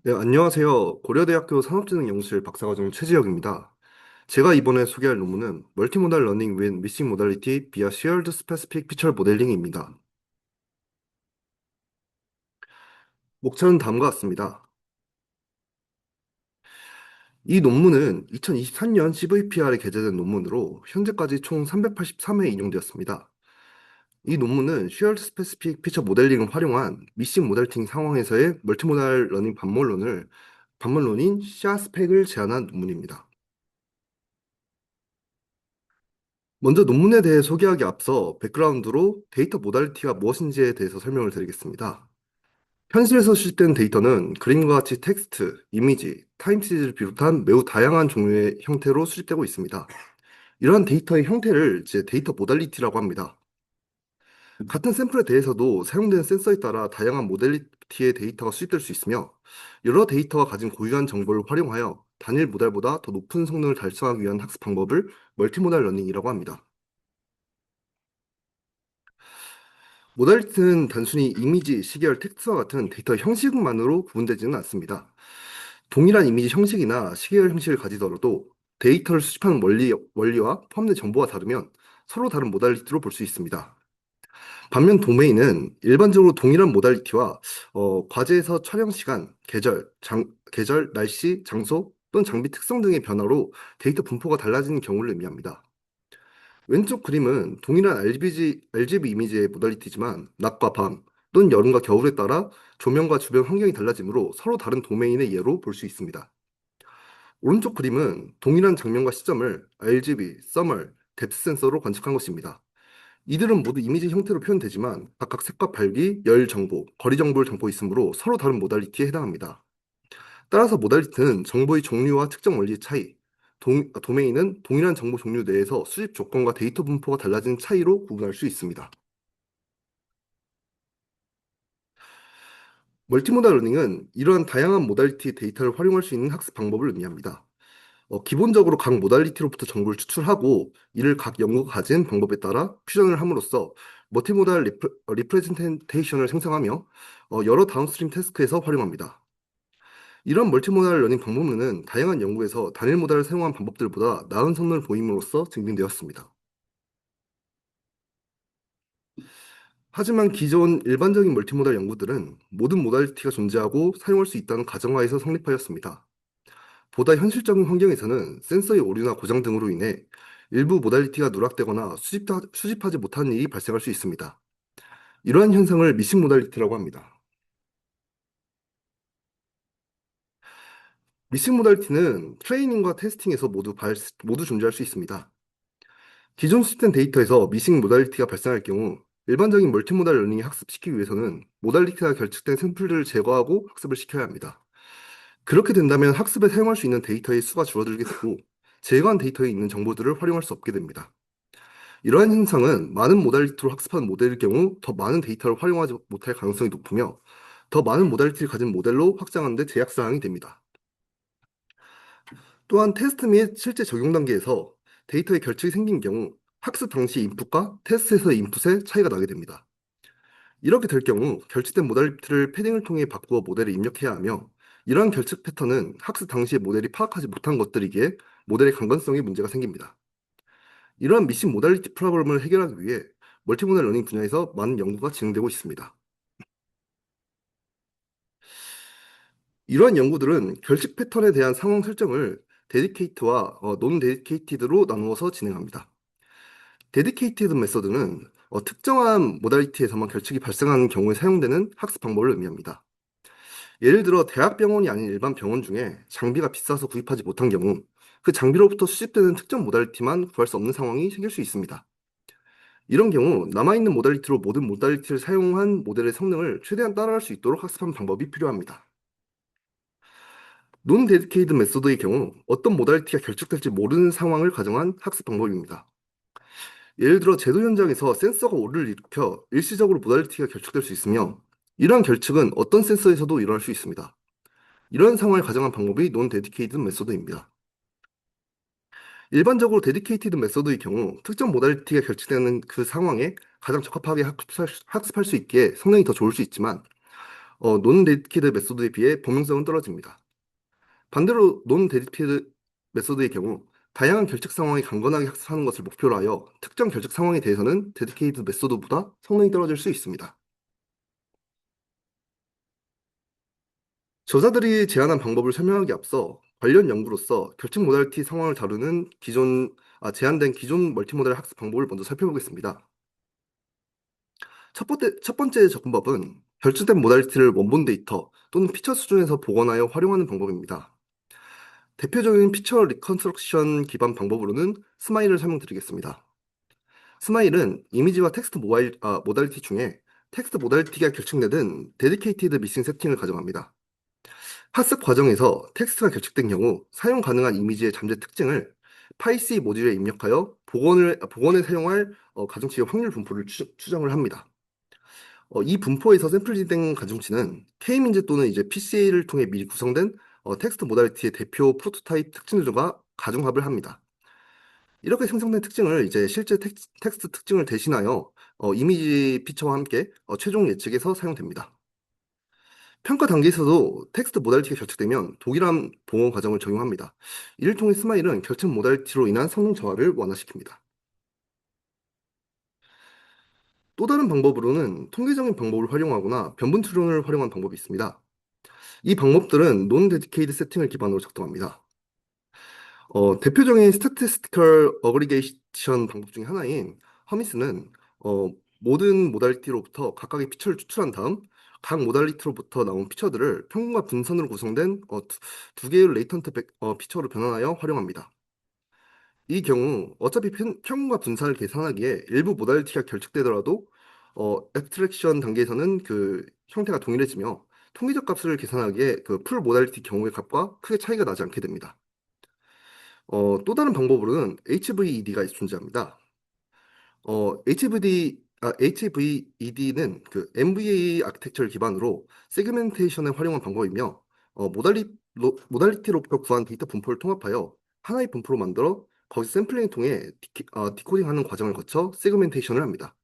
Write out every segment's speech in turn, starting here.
네, 안녕하세요. 고려대학교 산업진흥연구실 박사과정 최지혁입니다. 제가 이번에 소개할 논문은 Multimodal Learning with Missing Modality via Shared Specific Feature Modeling입니다. 목차는 다음과 같습니다. 이 논문은 2023년 CVPR에 게재된 논문으로 현재까지 총 383회 인용되었습니다. 이 논문은 Shared Specific Feature Modeling을 활용한 미싱 모델팅 상황에서의 멀티모달 러닝 반문론인 샤스펙을 제안한 논문입니다. 먼저 논문에 대해 소개하기 앞서 백그라운드로 데이터 모달리티가 무엇인지에 대해서 설명을 드리겠습니다. 현실에서 수집된 데이터는 그림과 같이 텍스트, 이미지, 타임 시리즈를 비롯한 매우 다양한 종류의 형태로 수집되고 있습니다. 이러한 데이터의 형태를 이제 데이터 모달리티라고 합니다. 같은 샘플에 대해서도 사용되는 센서에 따라 다양한 모델리티의 데이터가 수집될 수 있으며 여러 데이터가 가진 고유한 정보를 활용하여 단일 모델보다 더 높은 성능을 달성하기 위한 학습 방법을 멀티모달 러닝이라고 합니다. 모달리티는 단순히 이미지, 시계열, 텍스트와 같은 데이터 형식만으로 구분되지는 않습니다. 동일한 이미지 형식이나 시계열 형식을 가지더라도 데이터를 수집하는 원리와 포함된 정보가 다르면 서로 다른 모달리티로 볼 수 있습니다. 반면 도메인은 일반적으로 동일한 모달리티와 과제에서 촬영 시간, 계절, 날씨, 장소 또는 장비 특성 등의 변화로 데이터 분포가 달라지는 경우를 의미합니다. 왼쪽 그림은 동일한 RGB 이미지의 모달리티지만 낮과 밤 또는 여름과 겨울에 따라 조명과 주변 환경이 달라지므로 서로 다른 도메인의 예로 볼 수 있습니다. 오른쪽 그림은 동일한 장면과 시점을 RGB, 서멀, 뎁스 센서로 관측한 것입니다. 이들은 모두 이미지 형태로 표현되지만 각각 색과 밝기, 열 정보, 거리 정보를 담고 있으므로 서로 다른 모달리티에 해당합니다. 따라서 모달리티는 정보의 종류와 특정 원리의 차이, 도메인은 동일한 정보 종류 내에서 수집 조건과 데이터 분포가 달라진 차이로 구분할 수 있습니다. 멀티모달 러닝은 이러한 다양한 모달리티의 데이터를 활용할 수 있는 학습 방법을 의미합니다. 기본적으로 각 모달리티로부터 정보를 추출하고 이를 각 연구가 가진 방법에 따라 퓨전을 함으로써 멀티모달 리프레젠테이션을 생성하며 여러 다운스트림 태스크에서 활용합니다. 이런 멀티모달 러닝 방법론은 다양한 연구에서 단일 모달을 사용한 방법들보다 나은 성능을 보임으로써 증빙되었습니다. 하지만 기존 일반적인 멀티모달 연구들은 모든 모달리티가 존재하고 사용할 수 있다는 가정하에서 성립하였습니다. 보다 현실적인 환경에서는 센서의 오류나 고장 등으로 인해 일부 모달리티가 누락되거나 수집하지 못하는 일이 발생할 수 있습니다. 이러한 현상을 미싱 모달리티라고 합니다. 미싱 모달리티는 트레이닝과 테스팅에서 모두 존재할 수 있습니다. 기존 수집된 데이터에서 미싱 모달리티가 발생할 경우 일반적인 멀티모달 러닝을 학습시키기 위해서는 모달리티가 결측된 샘플들을 제거하고 학습을 시켜야 합니다. 그렇게 된다면 학습에 사용할 수 있는 데이터의 수가 줄어들게 되고 제거한 데이터에 있는 정보들을 활용할 수 없게 됩니다. 이러한 현상은 많은 모달리티로 학습한 모델일 경우 더 많은 데이터를 활용하지 못할 가능성이 높으며 더 많은 모달리티를 가진 모델로 확장하는 데 제약사항이 됩니다. 또한 테스트 및 실제 적용 단계에서 데이터의 결측이 생긴 경우 학습 당시 인풋과 테스트에서의 인풋에 차이가 나게 됩니다. 이렇게 될 경우 결집된 모달리티를 패딩을 통해 바꾸어 모델에 입력해야 하며 이러한 결측 패턴은 학습 당시에 모델이 파악하지 못한 것들이기에 모델의 강건성에 문제가 생깁니다. 이러한 미싱 모달리티 프로그램을 해결하기 위해 멀티모달 러닝 분야에서 많은 연구가 진행되고 있습니다. 이러한 연구들은 결식 패턴에 대한 상황 설정을 데디케이트와 논 데디케이티드로 나누어서 진행합니다. 데디케이티드 메서드는 특정한 모달리티에서만 결측이 발생하는 경우에 사용되는 학습 방법을 의미합니다. 예를 들어 대학병원이 아닌 일반 병원 중에 장비가 비싸서 구입하지 못한 경우 그 장비로부터 수집되는 특정 모달리티만 구할 수 없는 상황이 생길 수 있습니다. 이런 경우 남아있는 모달리티로 모든 모달리티를 사용한 모델의 성능을 최대한 따라갈 수 있도록 학습하는 방법이 필요합니다. 논 데디케이드 메소드의 경우 어떤 모달리티가 결축될지 모르는 상황을 가정한 학습 방법입니다. 예를 들어 제도 현장에서 센서가 오류를 일으켜 일시적으로 모달리티가 결축될 수 있으며 이러한 결측은 어떤 센서에서도 일어날 수 있습니다. 이런 상황을 가정한 방법이 논 데디케이드 메소드입니다. 일반적으로 데디케이티드 메소드의 경우 특정 모달리티가 결축되는 그 상황에 가장 적합하게 학습할 수 있기에 성능이 더 좋을 수 있지만 논 데디케이드 메소드에 비해 범용성은 떨어집니다. 반대로 논 데디케이드 메소드의 경우 다양한 결책 상황에 강건하게 학습하는 것을 목표로 하여 특정 결책 상황에 대해서는 데디케이드 메소드보다 성능이 떨어질 수 있습니다. 저자들이 제안한 방법을 설명하기 앞서 관련 연구로서 결책 모달리티 상황을 다루는 제한된 기존 멀티모델 학습 방법을 먼저 살펴보겠습니다. 첫 번째 접근법은 결정된 모달리티를 원본 데이터 또는 피처 수준에서 복원하여 활용하는 방법입니다. 대표적인 피처 리컨스트럭션 기반 방법으로는 스마일을 설명드리겠습니다. 스마일은 이미지와 텍스트 모달리티 중에 텍스트 모달리티가 결정되는 데디케이티드 미싱 세팅을 가정합니다. 학습 과정에서 텍스트가 결집된 경우 사용 가능한 이미지의 잠재 특징을 파이C 모듈에 입력하여 복원에 사용할 가중치의 확률 분포를 추정을 합니다. 이 분포에서 샘플링된 가중치는 K민즈 또는 이제 PCA를 통해 미리 구성된 텍스트 모달리티의 대표 프로토타입 특징들과 가중합을 합니다. 이렇게 생성된 특징을 이제 실제 텍스트 특징을 대신하여 이미지 피처와 함께 최종 예측에서 사용됩니다. 평가 단계에서도 텍스트 모달리티가 결정되면 동일한 봉어 과정을 적용합니다. 이를 통해 스마일은 결정 모달리티로 인한 성능 저하를 완화시킵니다. 또 다른 방법으로는 통계적인 방법을 활용하거나 변분 추론을 활용한 방법이 있습니다. 이 방법들은 논 데디케이드 세팅을 기반으로 작동합니다. 대표적인 스태티스티컬 어그리게이션 방법 중에 하나인 허미스는 모든 모달리티로부터 각각의 피처를 추출한 다음 각 모달리티로부터 나온 피처들을 평균과 분선으로 구성된 두 개의 레이턴트 피처로 변환하여 활용합니다. 이 경우 어차피 평균과 분산을 계산하기에 일부 모달리티가 결집되더라도 앱스트랙션 단계에서는 그 형태가 동일해지며 통계적 값을 계산하기에 그 풀 모달리티 경우의 값과 크게 차이가 나지 않게 됩니다. 또 다른 방법으로는 HVED가 존재합니다. HVED는 그 MVA 아키텍처를 기반으로 세그멘테이션에 활용한 방법이며, 모달리티로부터 구한 데이터 분포를 통합하여 하나의 분포로 만들어 거기서 샘플링을 통해 디코딩하는 과정을 거쳐 세그멘테이션을 합니다.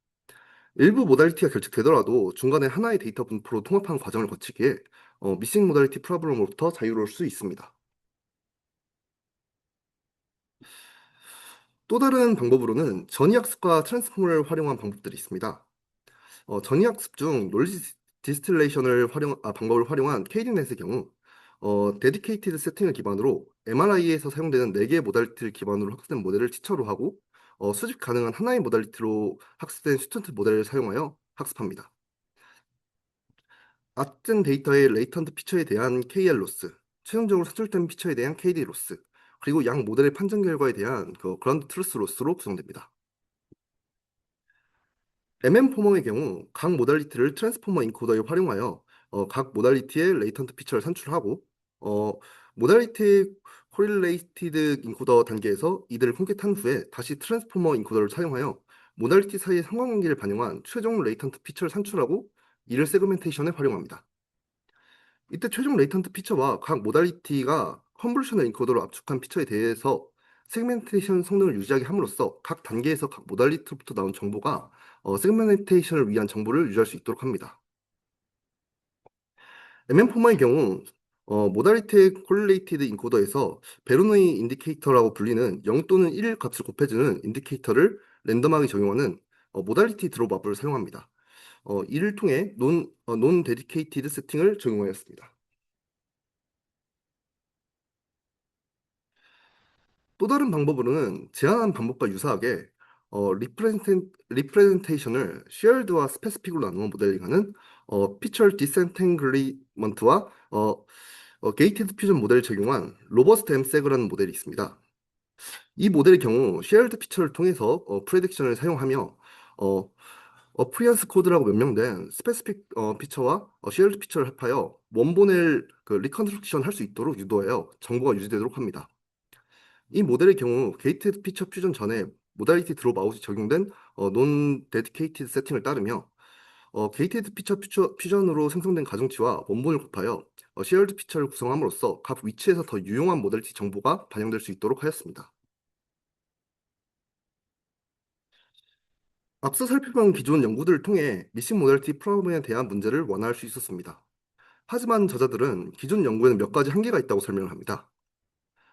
일부 모달리티가 결집되더라도 중간에 하나의 데이터 분포로 통합하는 과정을 거치기에 미싱 모달리티 프로블럼으로부터 자유로울 수 있습니다. 또 다른 방법으로는 전이학습과 트랜스포머를 활용한 방법들이 있습니다. 전이학습 중 논리 디스틸레이션을 방법을 활용한 KDNet의 경우 데디케이티드 세팅을 기반으로 MRI에서 사용되는 4개의 모달리티를 기반으로 학습된 모델을 티처로 하고 수집 가능한 하나의 모달리티로 학습된 스튜던트 모델을 사용하여 학습합니다. 학습된 데이터의 레이턴트 피처에 대한 KL 로스, 최종적으로 산출된 피처에 대한 KD 로스, 그리고 양 모델의 판정 결과에 대한 그 그라운드 트루스 로스로 구성됩니다. MM포머의 경우 각 모달리티를 트랜스포머 인코더에 활용하여 각 모달리티의 레이턴트 피처를 산출하고 어, 모달리티 코릴레이티드 인코더 단계에서 이들을 콘캣한 후에 다시 트랜스포머 인코더를 사용하여 모달리티 사이의 상관관계를 반영한 최종 레이턴트 피처를 산출하고 이를 세그멘테이션에 활용합니다. 이때 최종 레이턴트 피처와 각 모달리티가 컨볼루셔널 인코더로 압축한 피처에 대해서 세그멘테이션 성능을 유지하게 함으로써 각 단계에서 각 모달리티로부터 나온 정보가 세그멘테이션을 위한 정보를 유지할 수 있도록 합니다. MM포머의 경우 모달리티 콜레이티드 인코더에서 베로노이 인디케이터라고 불리는 0 또는 1 값을 곱해주는 인디케이터를 랜덤하게 적용하는 모달리티 드롭업을 사용합니다. 이를 통해 논 데디케이티드 세팅을 적용하였습니다. 또 다른 방법으로는 제안한 방법과 유사하게 리프레젠테이션을 쉐어드와 스페시픽으로 나누어 모델링하는 피처 디센탱글리먼트와 게이티드 퓨전 모델을 적용한 로버스트 엠세그라는 모델이 있습니다. 이 모델의 경우 쉐어드 피처를 통해서 프레딕션을 사용하며 어, 프리안스 코드라고 명명된 스페시픽 피처와 쉐어드 피처를 합하여 원본을 그 리컨스트럭션 할 수 있도록 유도하여 정보가 유지되도록 합니다. 이 모델의 경우 게이트 피처 퓨전 전에 모달리티 드롭아웃이 적용된 논 데디케이티드 세팅을 따르며 게이티드 피처 퓨전으로 생성된 가중치와 원본을 곱하여 시얼드 피처를 구성함으로써 각 위치에서 더 유용한 모델티 정보가 반영될 수 있도록 하였습니다. 앞서 살펴본 기존 연구들을 통해 미싱 모델티 프로그램에 대한 문제를 완화할 수 있었습니다. 하지만 저자들은 기존 연구에는 몇 가지 한계가 있다고 설명을 합니다.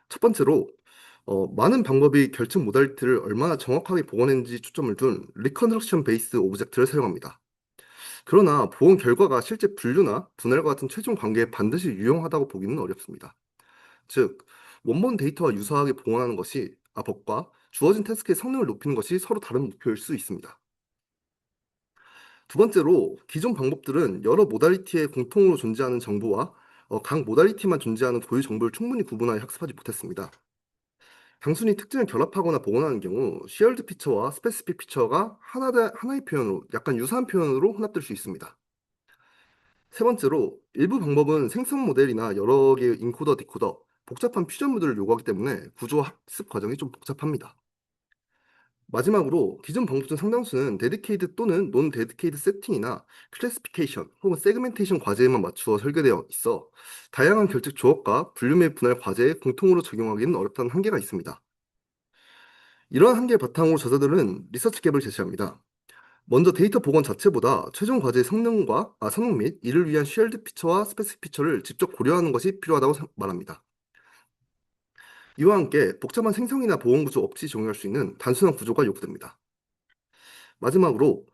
첫 번째로 많은 방법이 결측 모달리티를 얼마나 정확하게 복원했는지 초점을 둔 리컨스트럭션 베이스 오브젝트를 사용합니다. 그러나 복원 결과가 실제 분류나 분할과 같은 최종 관계에 반드시 유용하다고 보기는 어렵습니다. 즉, 원본 데이터와 유사하게 복원하는 것이 법과 주어진 태스크의 성능을 높이는 것이 서로 다른 목표일 수 있습니다. 두 번째로, 기존 방법들은 여러 모달리티에 공통으로 존재하는 정보와 각 모달리티만 존재하는 고유 정보를 충분히 구분하여 학습하지 못했습니다. 단순히 특징을 결합하거나 복원하는 경우 shared 피처와 specific 피처가 하나의 표현으로 약간 유사한 표현으로 혼합될 수 있습니다. 세 번째로, 일부 방법은 생성 모델이나 여러 개의 인코더, 디코더, 복잡한 퓨전 모듈을 요구하기 때문에 구조 학습 과정이 좀 복잡합니다. 마지막으로, 기존 방법 중 상당수는 데디케이트 또는 논 데디케이트 세팅이나 클래시피케이션 혹은 세그멘테이션 과제에만 맞추어 설계되어 있어 다양한 결책 조업과 분류 및 분할 과제에 공통으로 적용하기는 어렵다는 한계가 있습니다. 이러한 한계를 바탕으로 저자들은 리서치 갭을 제시합니다. 먼저 데이터 복원 자체보다 최종 과제의 성능 및 이를 위한 쉐어드 피처와 스페시픽 피처를 직접 고려하는 것이 필요하다고 말합니다. 이와 함께 복잡한 생성이나 보안 구조 없이 적용할 수 있는 단순한 구조가 요구됩니다. 마지막으로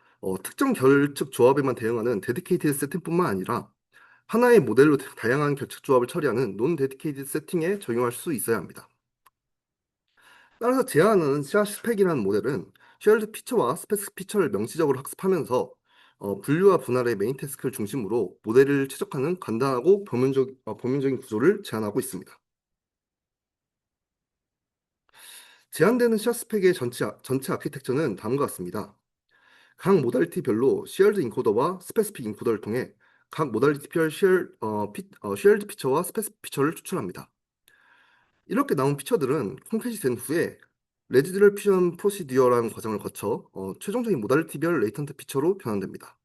특정 결측 조합에만 대응하는 데디케이티드 세팅뿐만 아니라 하나의 모델로 다양한 결측 조합을 처리하는 논 데디케이티드 세팅에 적용할 수 있어야 합니다. 따라서 제안하는 CR 스펙이라는 모델은 쉐어드 피처와 스페시픽 피처를 명시적으로 학습하면서 분류와 분할의 메인 태스크를 중심으로 모델을 최적화하는 간단하고 범용적인 구조를 제안하고 있습니다. 제한되는 CR 스펙의 전체 아키텍처는 다음과 같습니다. 각 모달리티별로 shared 인코더와 스페시픽 인코더를 통해 각 모달리티별 shared 피처와 스페시픽 피처를 추출합니다. 이렇게 나온 피처들은 콘캣이 된 후에 레지드럴 퓨전 프로시디어라는 과정을 거쳐 최종적인 모달리티별 레이턴트 피처로 변환됩니다.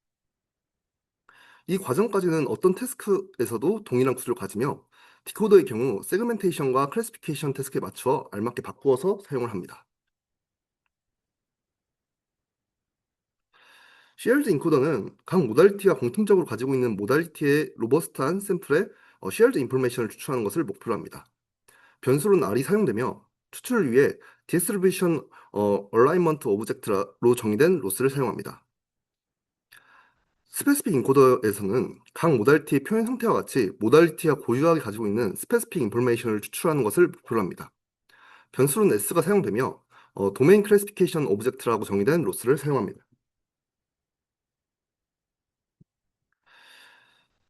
이 과정까지는 어떤 태스크에서도 동일한 구조를 가지며 디코더의 경우 세그멘테이션과 클래시피케이션 태스크에 맞추어 알맞게 바꾸어서 사용을 합니다. shared 인코더는 각 모달리티가 공통적으로 가지고 있는 모달리티의 로버스트한 샘플에 shared 인포메이션을 추출하는 것을 목표로 합니다. 변수로는 R이 사용되며 추출을 위해 distribution alignment object로 정의된 로스를 사용합니다. 스페시픽 인코더에서는 각 모달리티의 표현 형태와 같이 모달리티가 고유하게 가지고 있는 스페시픽 인포메이션을 추출하는 것을 목표로 합니다. 변수로는 S가 사용되며 도메인 클래시피케이션 오브젝트라고 정의된 로스를 사용합니다.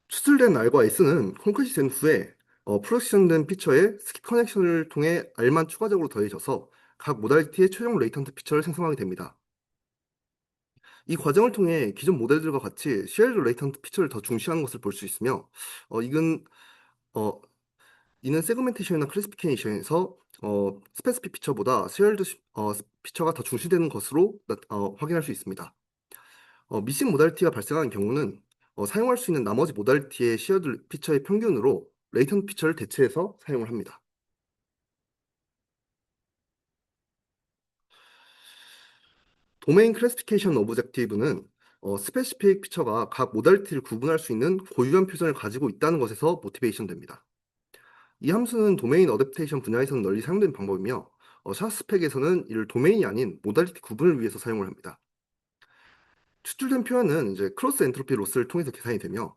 추출된 R과 S는 콘크릿이 된 후에 프로섹션된 피처에 스킵 커넥션을 통해 R만 추가적으로 더해져서 각 모달리티의 최종 레이턴트 피처를 생성하게 됩니다. 이 과정을 통해 기존 모델들과 같이 쉐어드 레이턴트 피처를 더 중시하는 것을 볼 수 있으며 이건 어, 이는 세그멘테이션이나 클래시피케이션에서 스페시픽 피처보다 쉐어드 피처가 더 중시되는 것으로 확인할 수 있습니다. 미싱 모달리티가 발생하는 경우는 사용할 수 있는 나머지 모달리티의 쉐어드 피처의 평균으로 레이턴트 피처를 대체해서 사용을 합니다. 도메인 클래시피케이션 오브젝티브는 스페시픽 피처가 각 모달리티를 구분할 수 있는 고유한 표준을 가지고 있다는 것에서 모티베이션 됩니다. 이 함수는 도메인 어댑테이션 분야에서는 널리 사용된 방법이며 샤스펙에서는 이를 도메인이 아닌 모달리티 구분을 위해서 사용을 합니다. 추출된 표현은 이제 크로스 엔트로피 로스를 통해서 계산이 되며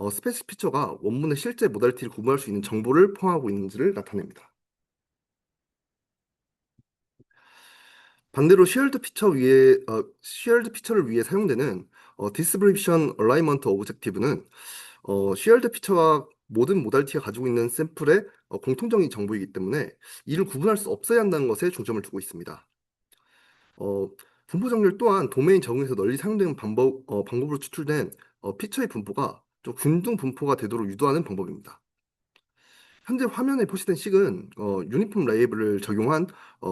스페시픽 피처가 원문의 실제 모달리티를 구분할 수 있는 정보를 포함하고 있는지를 나타냅니다. 반대로 쉐어드 피처를 위해 사용되는 디스트리뷰션 얼라이먼트 오브젝티브는 쉐어드 피처가 모든 모달리티가 가지고 있는 샘플의 공통적인 정보이기 때문에 이를 구분할 수 없어야 한다는 것에 중점을 두고 있습니다. 어, 분포 정렬 또한 도메인 적응에서 널리 사용되는 방법으로 추출된 피처의 분포가 좀 균등 분포가 되도록 유도하는 방법입니다. 현재 화면에 표시된 식은 유니폼 레이블을 적용한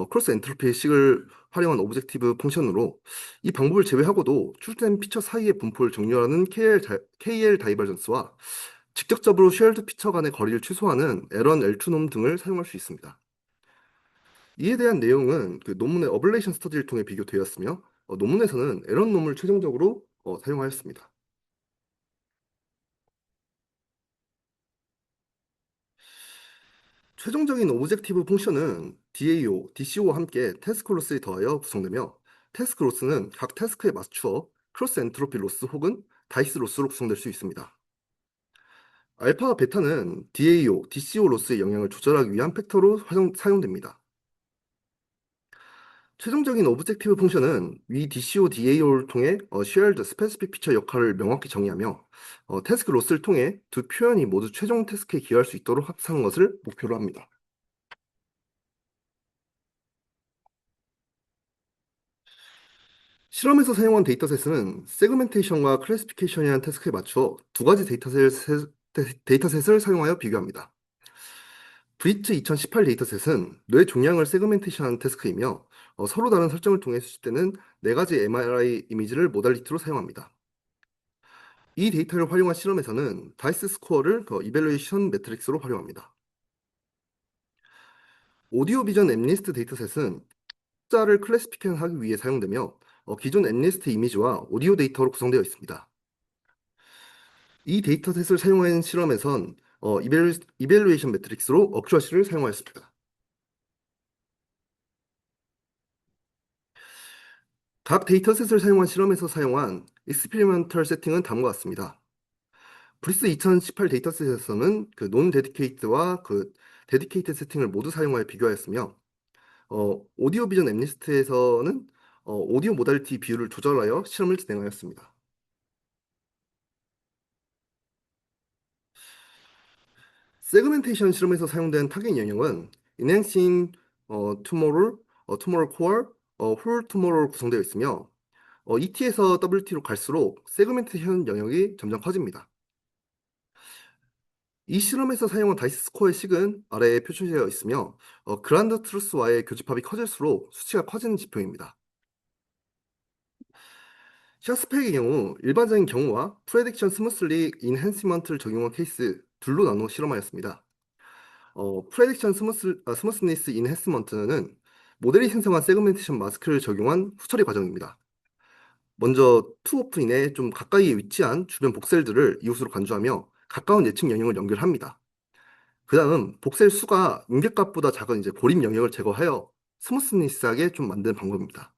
크로스 엔트로피 식을 활용한 오브젝티브 펑션으로 이 방법을 제외하고도 출된 피처 사이의 분포를 정렬하는 KL 다이버전스와 직접적으로 쉐어드 피처 간의 거리를 최소화하는 에런 엘투놈 등을 사용할 수 있습니다. 이에 대한 내용은 그 논문의 어블레이션 스터디를 통해 비교되었으며 논문에서는 에런 놈을 최종적으로 사용하였습니다. 최종적인 오브젝티브 펑션은 DAO, DCO와 함께 태스크 로스에 더하여 구성되며 태스크 로스는 각 태스크에 맞추어 크로스 엔트로피 로스 혹은 다이스 로스로 구성될 수 있습니다. 알파와 베타는 DAO, DCO 로스의 영향을 조절하기 위한 팩터로 사용됩니다. 최종적인 오브젝티브 펑션은 위 DCO, DAO를 통해 shared specific feature 역할을 명확히 정의하며 태스크 로스를 통해 두 표현이 모두 최종 태스크에 기여할 수 있도록 합성하는 것을 목표로 합니다. 실험에서 사용한 데이터셋은 세그멘테이션과 클래시피케이션이라는 태스크에 맞추어 두 가지 데이터셋을 사용하여 비교합니다. 브리츠 2018 데이터셋은 뇌 종양을 세그멘테이션하는 태스크이며 서로 다른 설정을 통해 수집되는 네 가지 MRI 이미지를 모달리티로 사용합니다. 이 데이터를 활용한 실험에서는 다이스 스코어를 이벨루에이션 매트릭스로 활용합니다. 오디오 비전 엠리스트 데이터셋은 숫자를 클래시피케이션하기 위해 사용되며 기존 엠리스트 이미지와 오디오 데이터로 구성되어 있습니다. 이 데이터셋을 사용한 실험에선 이벨루에이션 매트릭스로 어큐러시를 사용하였습니다. 각 데이터셋을 사용한 실험에서 사용한 익스페리먼털 세팅은 다음과 같습니다. 브리스 2018 데이터셋에서는 그논 데디케이트와 데디케이트 세팅을 모두 사용하여 비교하였으며 오디오 비전 엠리스트에서는 오디오 모달리티 비율을 조절하여 실험을 진행하였습니다. 세그멘테이션 실험에서 사용된 타겟 영역은 Enhancing Tomorrow, Tomorrow Core, Whole Tomorrow로 구성되어 있으며 ET에서 WT로 갈수록 세그멘테이션 영역이 점점 커집니다. 이 실험에서 사용한 다이스 스코어의 식은 아래에 표시되어 있으며 그란드 트루스와의 교집합이 커질수록 수치가 커지는 지표입니다. 샤스펙의 경우 일반적인 경우와 프레딕션 스무슬리 인핸스먼트를 적용한 케이스 둘로 나누어 실험하였습니다. 프레딕션 스무스니스 인핸스먼트는 모델이 생성한 세그멘테이션 마스크를 적용한 후처리 과정입니다. 먼저 투오프인에 좀 가까이에 위치한 주변 복셀들을 이웃으로 간주하며 가까운 예측 영역을 연결합니다. 그 다음 복셀 수가 임계값보다 작은 이제 고립 영역을 제거하여 스무스니스하게 좀 만드는 방법입니다.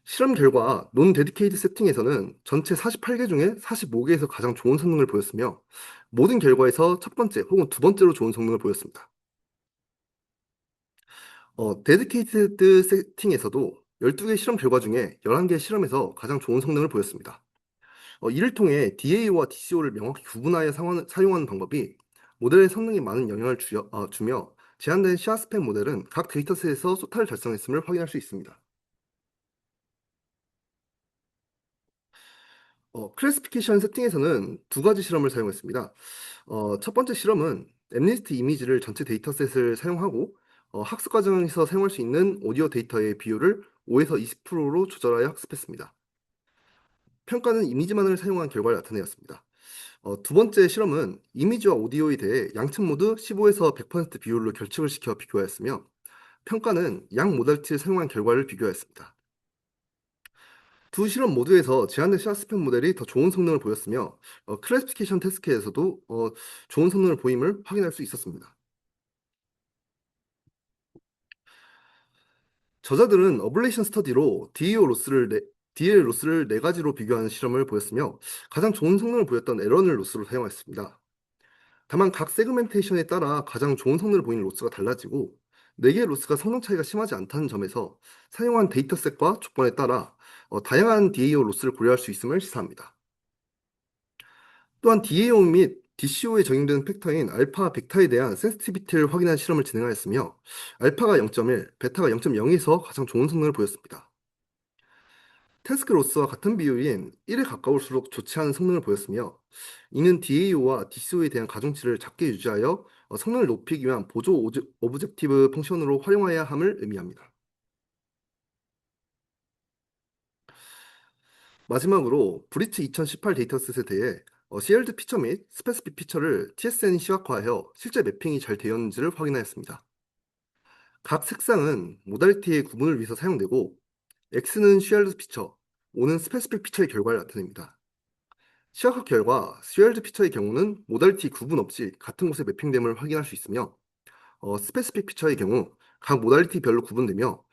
실험 결과 논 데디케이트 세팅에서는 전체 48개 중에 45개에서 가장 좋은 성능을 보였으며 모든 결과에서 첫 번째 혹은 두 번째로 좋은 성능을 보였습니다. 데디케이트 세팅에서도 12개 실험 결과 중에 11개 실험에서 가장 좋은 성능을 보였습니다. 이를 통해 DA와 DCO를 명확히 구분하여 사용하는 방법이 모델의 성능에 많은 영향을 주며 제한된 시아스펙 모델은 각 데이터셋에서 소타를 달성했음을 확인할 수 있습니다. 클래시피케이션 세팅에서는 두 가지 실험을 사용했습니다. 첫 번째 실험은 엠리스트 이미지를 전체 데이터셋을 사용하고 학습 과정에서 사용할 수 있는 오디오 데이터의 비율을 5에서 20%로 조절하여 학습했습니다. 평가는 이미지만을 사용한 결과를 나타내었습니다. 두 번째 실험은 이미지와 오디오에 대해 양측 모두 15에서 100% 비율로 결측을 시켜 비교하였으며 평가는 양 모달티를 사용한 결과를 비교하였습니다. 두 실험 모두에서 제한된 샤스펜 모델이 더 좋은 성능을 보였으며 클래시피케이션 테스트에서도 좋은 성능을 보임을 확인할 수 있었습니다. 저자들은 어블레이션 스터디로 DA 로스를 네 가지로 비교하는 실험을 보였으며 가장 좋은 성능을 보였던 에런을 로스로 사용했습니다. 다만 각 세그멘테이션에 따라 가장 좋은 성능을 보이는 로스가 달라지고 4개의 로스가 성능 차이가 심하지 않다는 점에서 사용한 데이터셋과 조건에 따라 다양한 DAO 로스를 고려할 수 있음을 시사합니다. 또한 DAO 및 DCO에 적용되는 팩터인 알파, 베타에 대한 센시티비티를 확인한 실험을 진행하였으며 알파가 0.1, 베타가 0.0에서 가장 좋은 성능을 보였습니다. 태스크 로스와 같은 비율인 1에 가까울수록 좋지 않은 성능을 보였으며 이는 DAO와 DCO에 대한 가중치를 작게 유지하여 성능을 높이기 위한 보조 오브젝티브 펑션으로 활용해야 함을 의미합니다. 마지막으로 브리츠 2018 데이터셋에 대해 shared 피처 및 스페시픽 피처를 TSN이 시각화하여 실제 매핑이 잘 되었는지를 확인하였습니다. 각 색상은 모달리티의 구분을 위해서 사용되고 X는 shared 피처, O는 스페시픽 피처의 결과를 나타냅니다. 시각화 결과 shared 피처의 경우는 모달리티 구분 없이 같은 곳에 매핑됨을 확인할 수 있으며 스페시픽 피처의 경우 각 모달리티별로 구분되며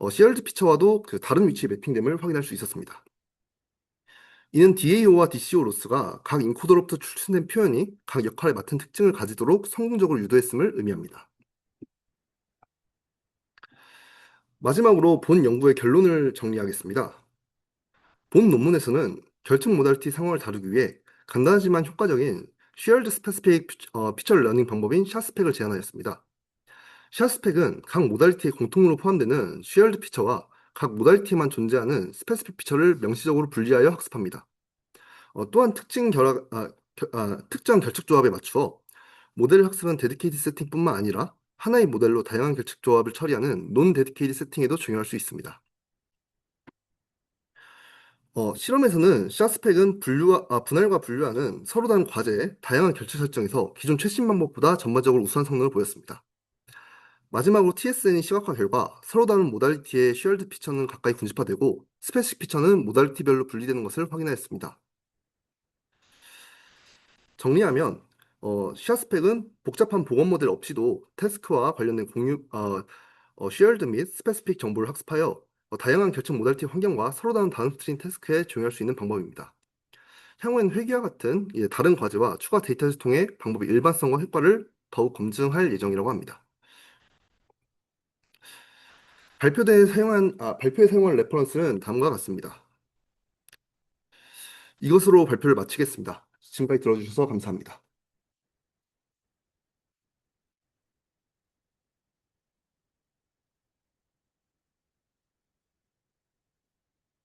shared 피처와도 그 다른 위치에 매핑됨을 확인할 수 있었습니다. 이는 DAO와 DCO 로스가 각 인코더로부터 출신된 표현이 각 역할에 맡은 특징을 가지도록 성공적으로 유도했음을 의미합니다. 마지막으로 본 연구의 결론을 정리하겠습니다. 본 논문에서는 결정 모달리티 상황을 다루기 위해 간단하지만 효과적인 Shared Specific Feature Learning 방법인 샤스펙을 제안하였습니다. 샤스펙은 각 모달리티에 공통으로 포함되는 Shared 피처와 각 모달리티에만 존재하는 Specific 피처를 명시적으로 분리하여 학습합니다. 또한 특정 결책 조합에 맞추어 모델 학습은 데디케이트 세팅뿐만 아니라 하나의 모델로 다양한 결책 조합을 처리하는 논 데디케이트 세팅에도 적용할 수 있습니다. 실험에서는 샤스펙은 분할과 분류하는 서로 다른 과제의 다양한 결제 설정에서 기존 최신 방법보다 전반적으로 우수한 성능을 보였습니다. 마지막으로 TSN이 시각화 결과 서로 다른 모달리티의 쉐어드 피처는 가까이 군집화되고 스페시픽 피처는 모달리티별로 분리되는 것을 확인하였습니다. 정리하면 샤스펙은 복잡한 보건 모델 없이도 태스크와 관련된 쉐어드 및 스페시픽 정보를 학습하여 다양한 결정 모달리티 환경과 서로 다른 다운스트림 태스크에 적용할 수 있는 방법입니다. 향후엔 회계와 같은 다른 과제와 추가 데이터를 통해 방법의 일반성과 효과를 더욱 검증할 예정이라고 합니다. 발표에 사용한 레퍼런스는 다음과 같습니다. 이것으로 발표를 마치겠습니다. 지금까지 들어주셔서 감사합니다.